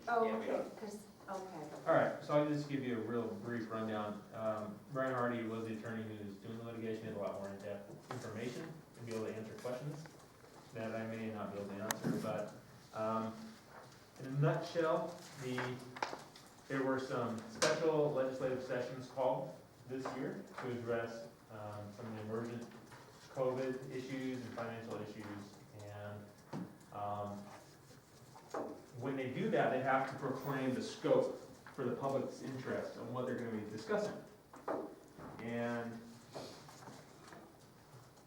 Oh, Yeah, we okay, are. because, okay. All right, so I'll just give you a real brief rundown. Brian Hardy was the attorney who's doing the litigation, he had a lot more in-depth information and be able to answer questions that I may not be able to answer, but, in a nutshell, there were some special legislative sessions called this year to address, some of the emergent COVID issues and financial issues, and, when they do that, they have to proclaim the scope for the public's interest on what they're gonna be discussing. And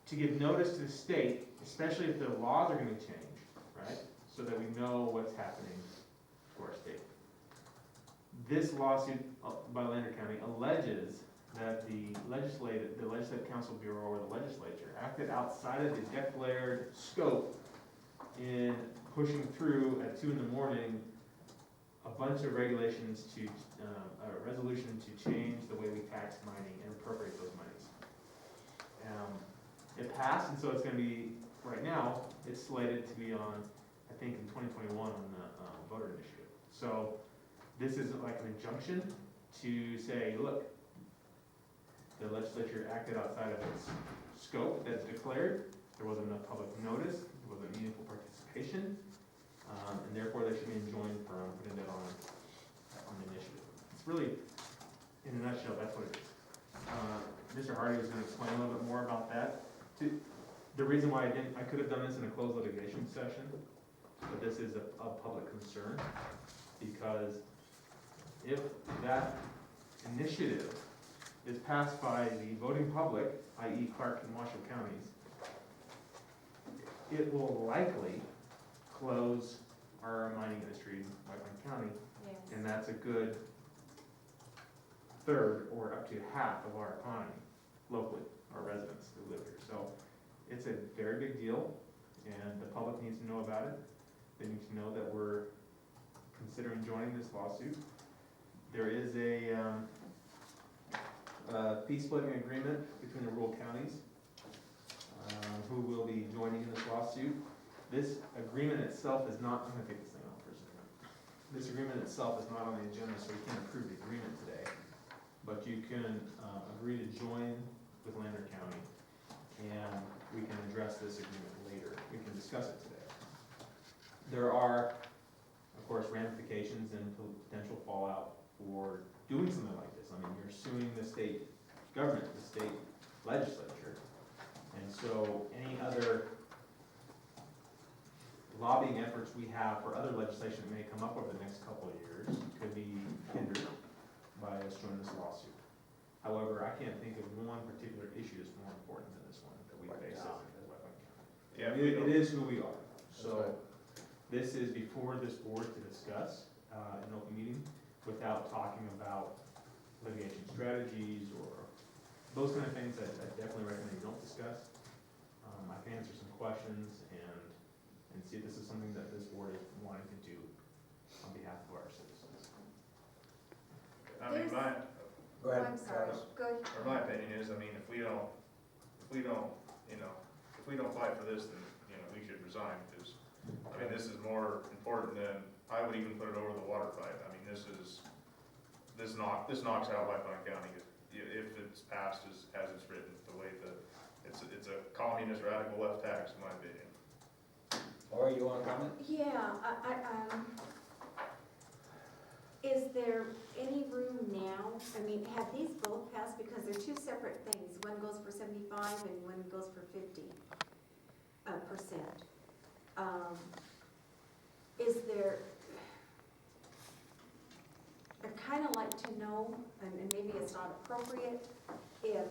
to give notice to the state, especially if the laws are gonna change, right? So that we know what's happening to our state. This lawsuit by Lander County alleges that the Legislative Council Bureau or the legislature acted outside of the declared scope in pushing through at 2 a.m. a bunch of regulations to, a resolution to change the way we tax mining and appropriate those monies. It passed, and so it's gonna be, right now, it's slated to be on, I think in 2021 on the voter initiative. So this is like an injunction to say, look, the legislature acted outside of its scope that's declared, there wasn't enough public notice, there wasn't meaningful participation, and therefore they should be enjoined from putting it on the initiative. It's really, in a nutshell, that's what it is. Mr. Hardy was gonna explain a little bit more about that. The reason why I could have done this in a closed litigation session, but this is a public concern, because if that initiative is passed by the voting public, i.e. Clark and Washoe counties, it will likely close our mining industry in White Pine County, Yes. and that's a good third or up to half of our economy locally, our residents who live here. So it's a very big deal, and the public needs to know about it. They need to know that we're considering joining this lawsuit. There is a fee splitting agreement between the rural counties who will be joining in this lawsuit. This agreement itself is not, I'm gonna take this thing off for a second. This agreement itself is not on the agenda, so we can't approve the agreement today. But you can agree to join with Lander County, and we can address this agreement later. We can discuss it today. There are, of course, ramifications and potential fallout for doing something like this. I mean, you're suing the state government, the state legislature, and so any other lobbying efforts we have for other legislation that may come up over the next couple of years could be hindered by us joining this lawsuit. However, I can't think of one particular issue that's more important than this one that we face as White Pine County. Yeah, It is who we are. That's So right. this is before this board to discuss in an open meeting without talking about litigation strategies or those kind of things that I definitely recommend you don't discuss. I can answer some questions and see if this is something that this board is wanting to do on behalf of our citizens. I mean, Go ahead, I'm sorry, Travis. go ahead. or my opinion is, I mean, if we don't, if we don't fight for this, then, we should resign, because, I mean, this is more important than, I would even put it over the water fight. I mean, this knocks out White Pine County if it's passed as it's written, the way it's a communist radical left tax, in my opinion. Laura, you want to comment? Yeah, is there any room now, I mean, have these both passed, because they're two separate things, one goes for 75 and one goes for 50%. Is there, I'd kind of like to know, and maybe it's not appropriate, if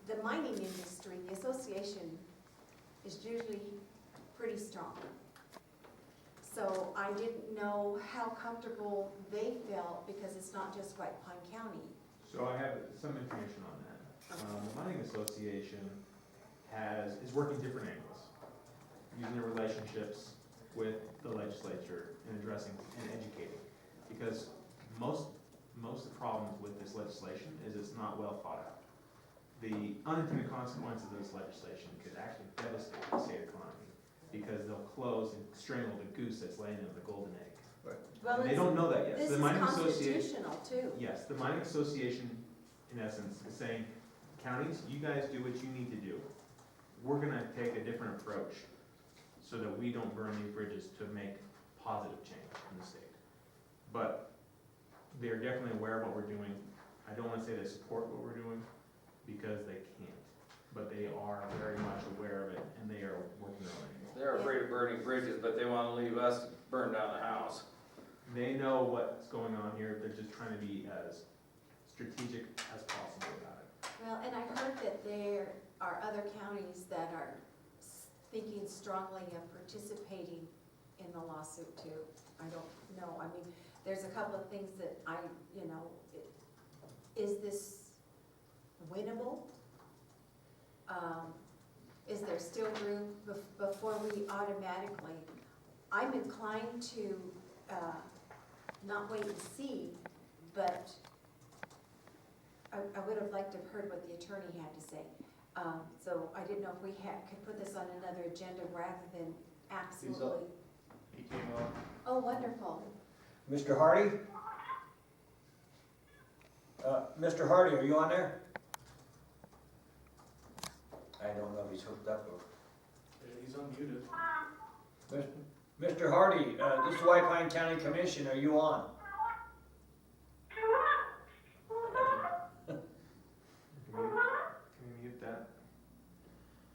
the mining industry, the association is usually pretty strong. So I didn't know how comfortable they felt, because it's not just White Pine County. So I have some information on that. The Mining Association is working different angles, using their relationships with the legislature and addressing and educating. Because most of the problems with this legislation is it's not well thought out. The unintended consequences of this legislation could actually devastate the state economy. because they'll close and strangle the goose that's laying in the golden egg. Well, And they don't know that yet. this So is the mining association, constitutional too. yes, the mining association, in essence, is saying, counties, you guys do what you need to do. We're gonna take a different approach so that we don't burn these bridges to make positive change in the state. But they're definitely aware of what we're doing. I don't wanna say they support what we're doing, because they can't. But they are very much aware of it, and they are working on it. They're afraid of burning bridges, but they wanna leave us to burn down the house. They know what's going on here, they're just trying to be as strategic as possible about it. Well, and I heard that there are other counties that are thinking strongly of participating in the lawsuit too. I don't know, I mean, there's a couple of things that is this winnable? Is there still room before we automatically, I'm inclined to not wait and see, but I would have liked to have heard what the attorney had to say. So I didn't know if we could put this on another agenda rather than absolutely. He came on. Oh, wonderful. Mr. Hardy? Mr. Hardy, are you on there? I don't know if he's hooked up or. He's unmuted. Mr. Hardy, this is White Pine County Commission, are you on? Can we mute that?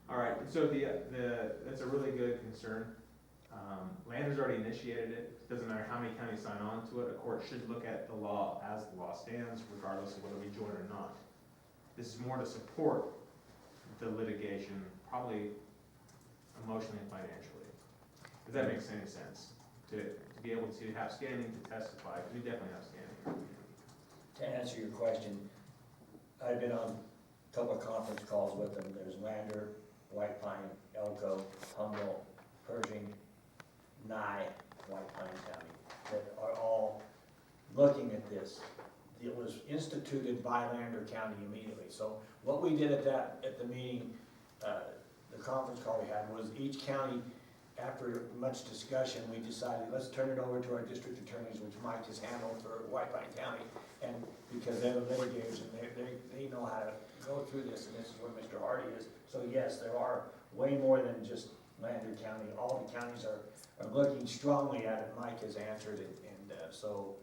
All right, so that's a really good concern. Land has already initiated it. Doesn't matter how many counties sign on to it, a court should look at the law as the law stands, regardless of whether we join or not. This is more to support the litigation, probably emotionally and financially. If that makes any sense, to be able to have standing to testify, because we definitely have standing in our community. To answer your question, I've been on a couple of conference calls with them. There's Lander, White Pine, Elko, Humboldt, Pershing, Nye, White Pine County, that are all looking at this. It was instituted by Lander County immediately. So what we did at the meeting, the conference call we had, was each county, after much discussion, we decided, let's turn it over to our district attorneys, which Mike has handled for White Pine County. And because they're the litigators and they know how to go through this, and this is where Mr. Hardy is. So yes, there are way more than just Lander County. All the counties are looking strongly at it. Mike has answered it, and so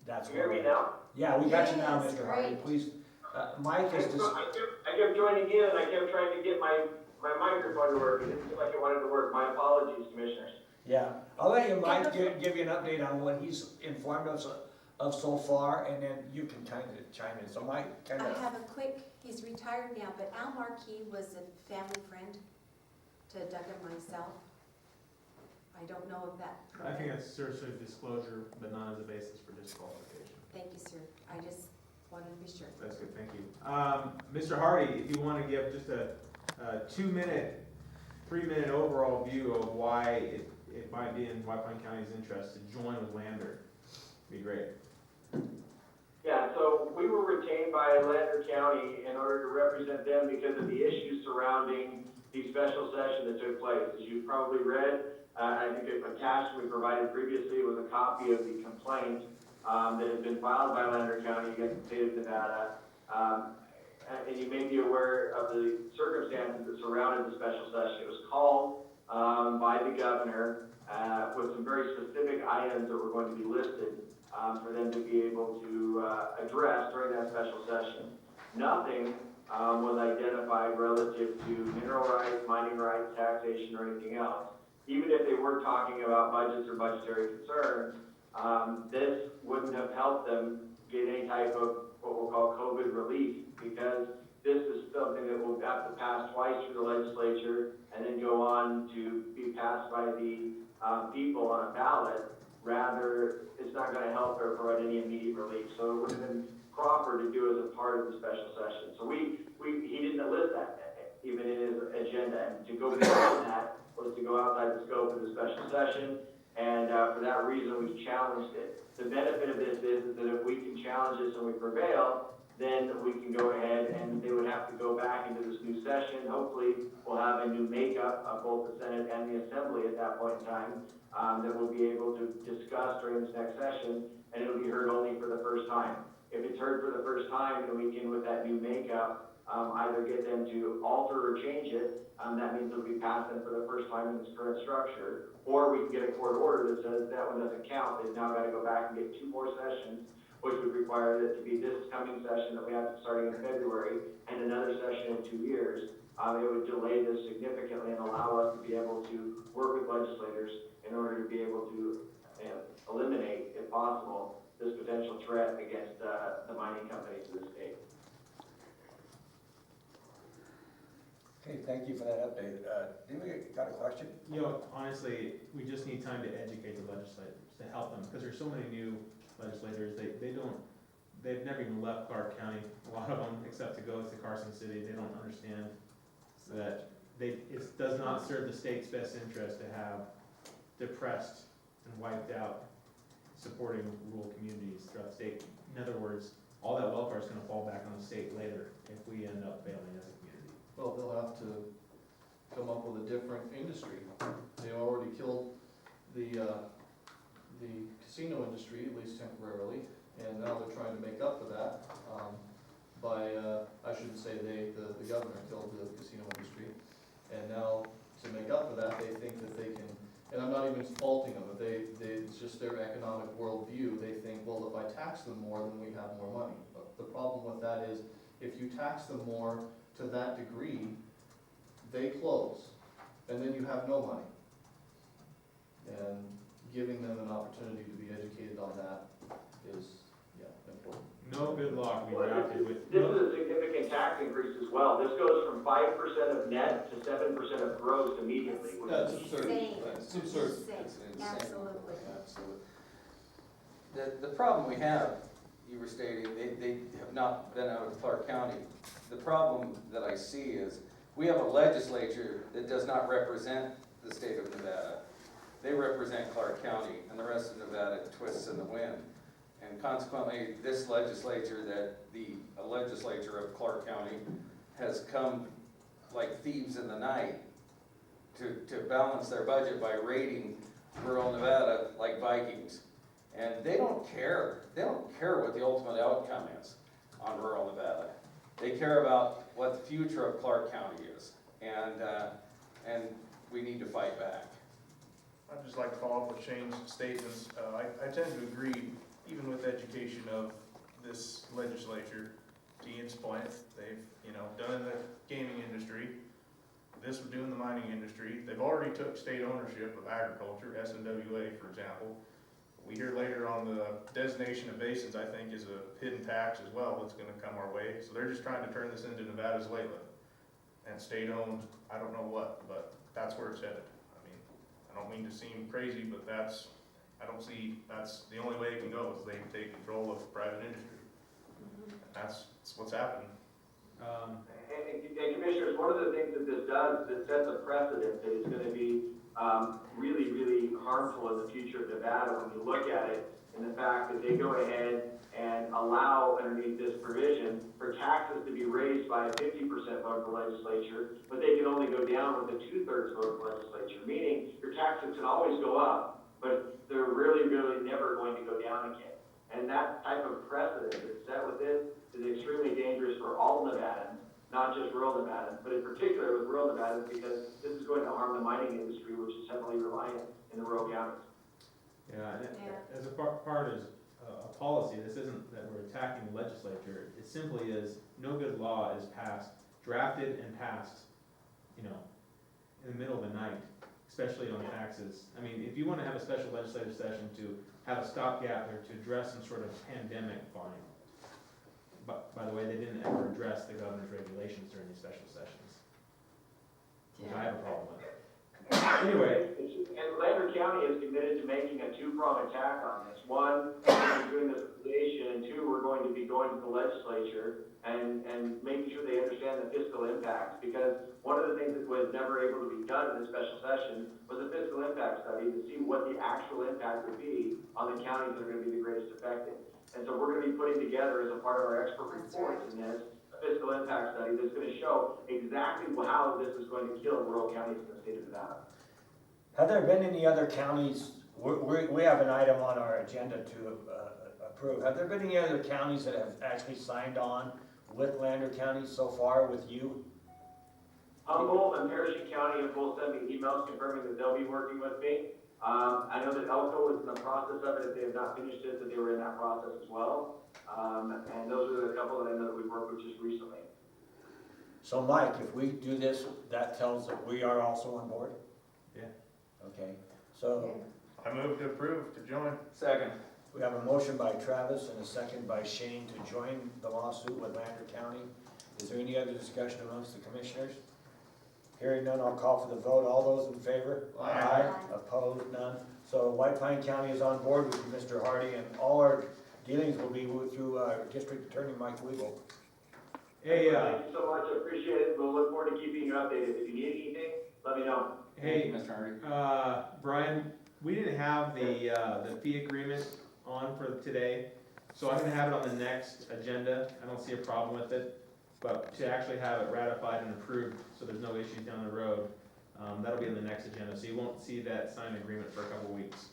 that's You hear me now? Yeah, we got you now, Yes, Mr. Hardy. great. Please, Mike is just, I kept joining in and I kept trying to get my microphone to work. It didn't seem like it wanted to work. My apologies, commissioners. yeah. I'll let you, Mike, give you an update on what he's informed us of so far, and then you can kind of chime in. So Mike, kind I of, have a quick, he's retired now, but Al Markey was a family friend to Doug and myself. I don't know if that. I think that's sort of disclosure, but not as a basis for disqualification. Thank you, sir. I just wanted to be sure. That's good, thank you. Mr. Hardy, if you want to give just a 2-minute, 3-minute overall view of why it might be in White Pine County's interest to join with Lander, be great. Yeah, so we were retained by Lander County in order to represent them because of the issues surrounding the special session that took place. As you probably read, I think attached we provided previously was a copy of the complaint that had been filed by Lander County against the state of Nevada. And you may be aware of the circumstances that surrounded the special session. It was called by the governor with some very specific items that were going to be listed for them to be able to address during that special session. Nothing was identified relative to mineral rights, mining rights, taxation, or anything else. Even if they were talking about budgets or budgetary concerns, this wouldn't have helped them get any type of what we'll call COVID relief, because this is something that will have to pass twice through the legislature and then go on to be passed by the people on a ballot. Rather, it's not going to help or provide any immediate relief. So it would have been proper to do as a part of the special session. So he didn't list that even in his agenda, and to go beyond that was to go outside the scope of the special session, and for that reason we challenged it. The benefit of this is that if we can challenge this and we prevail, then we can go ahead and they would have to go back into this new session. Hopefully, we'll have a new makeup of both the Senate and the Assembly at that point in time, that we'll be able to discuss during this next session, and it'll be heard only for the first time. If it's heard for the first time, then we can, with that new makeup, either get them to alter or change it. That means it'll be passed in for the first time in its current structure. Or we can get a court order that says that one doesn't count. They've now got to go back and get 2 more sessions, which would require it to be this coming session that we have starting in February and another session in 2 years. It would delay this significantly and allow us to be able to work with legislators in order to be able to eliminate, if possible, this potential threat against the mining companies of the state. Okay, thank you for that update. Did we got a question? You know, honestly, we just need time to educate the legislators, to help them, because there's so many new legislators, they've never even left Clark County, a lot of them, except to go to Carson City. They don't understand that it does not serve the state's best interest to have depressed and wiped out supporting rural communities throughout the state. In other words, all that welfare is gonna fall back on the state later if we end up failing as a community. Well, they'll have to come up with a different industry. They already killed the casino industry, at least temporarily, and now they're trying to make up for that, I shouldn't say they, the governor killed the casino industry. And now, to make up for that, they think that they can, and I'm not even faulting them, but it's just their economic worldview. They think, well, if I tax them more, then we have more money. But the problem with that is, if you tax them more to that degree, they close, and then you have no money. And giving them an opportunity to be educated on that is, important. No good law can be Well, drafted with. This is a significant tax increase as well. This goes from 5% of net to 7% of gross immediately. which That's is absurd. Insane. It's absurd. Insane. It's insane. Absolutely. Absolutely. The problem we have, you were stating, they have not been out of Clark County. The problem that I see is, we have a legislature that does not represent the state of Nevada. They represent Clark County, and the rest of Nevada twists in the wind. And consequently, this legislature, a legislature of Clark County, has come like thieves in the night to balance their budget by raiding rural Nevada like Vikings. And they don't care. They don't care what the ultimate outcome is on rural Nevada. They care about what the future of Clark County is. And we need to fight back. I'd just like to follow up with Shane's statements. I tend to agree, even with education of this legislature, to Ian's point, they've, done in the gaming industry, this would do in the mining industry. They've already took state ownership of agriculture, SNWA, for example. We hear later on the designation of basins, I think, is a hidden tax as well that's gonna come our way. So they're just trying to turn this into Nevada's Leyland. And state-owned, I don't know what, but that's where it's headed. I don't mean to seem crazy, but that's the only way it can go, is they take control of private industry. And that's what's happening. And commissioners, one of the things that this does, that sets a precedent that is going to be really, really harmful in the future of Nevada when you look at it, in the fact that they go ahead and allow underneath this provision for taxes to be raised by a 50% vote of the legislature, but they can only go down with a 2/3 vote of the legislature, meaning your taxes can always go up, but they're really, really never going to go down again. And that type of precedent that's set with this is extremely dangerous for all Nevadans, not just rural Nevadans, but in particular with rural Nevadans, because this is going to harm the mining industry, which is heavily reliant in the rural counties. Yeah, and as a part of a policy, this isn't that we're attacking the legislature, it simply is, no good law is passed, drafted and passed, in the middle of the night, especially on taxes. I mean, if you wanna have a special legislative session to have a stopgap or to address some sort of pandemic, fine. But, by the way, they didn't ever address the governor's regulations during these special sessions, which I have a problem with. Anyway, And Lander County is committed to making a two-pronged attack on this. One, we're doing this litigation, and two, we're going to be going to the legislature and making sure they understand the fiscal impacts. Because one of the things that was never able to be done in this special session was a fiscal impact study to see what the actual impact would be on the counties that are gonna be the greatest affected. And so we're gonna be putting together, as a part of our expert reports in this, a fiscal impact study that's gonna show exactly how this is going to kill rural counties in the state of Nevada. Have there been any other counties, we have an item on our agenda to approve. Have there been any other counties that have actually signed on with Lander County so far with you? Humboldt and Parachute County have both sent me emails confirming that they'll be working with me. I know that Elko is in the process of it, if they have not finished it, that they were in that process as well. And those are the couple that I know that we've worked with just recently. So Mike, if we do this, that tells that we are also on board? Yeah. Okay, so I move to approve to join. Second. we have a motion by Travis and a second by Shane to join the lawsuit with Lander County. Is there any other discussion amongst the commissioners? Hearing none, I'll call for the vote. All those in favor? Aye. Opposed, none. So White Pine County is on board with you, Mr. Hardy, and all our dealings will be through District Attorney Mike Weigel. hey, Thank you so much, I appreciate it. We'll look forward to keeping you updated. If you need anything, let me know. Thank you, hey, Mr. Hardy. Brian, we didn't have the fee agreement on for today, so I'm gonna have it on the next agenda. I don't see a problem with it, but to actually have it ratified and approved, so there's no issues down the road, that'll be on the next agenda, so you won't see that signed agreement for a couple weeks.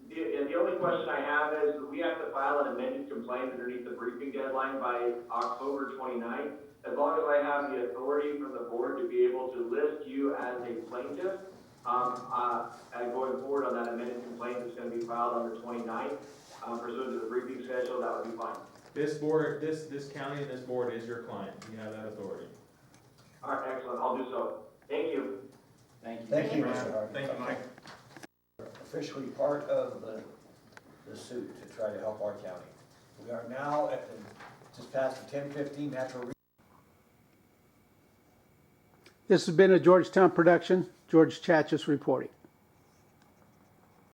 The only question I have is, we have to file an amended complaint underneath the briefing deadline by October 29th. As long as I have the authority from the board to be able to list you as a plaintiff, and going forward on that amended complaint that's gonna be filed on the 29th, pursuant to the briefing schedule, that would be fine. This board, this county and this board is your client, you have that authority. All right, excellent, I'll do so. Thank you. Thank you. Thank you, Mr. Hardy. Thank you, Mike. Officially part of the suit to try to help our county. We are now at just past the 10:15 natural. This has been a Georgetown production. George Chachis reporting.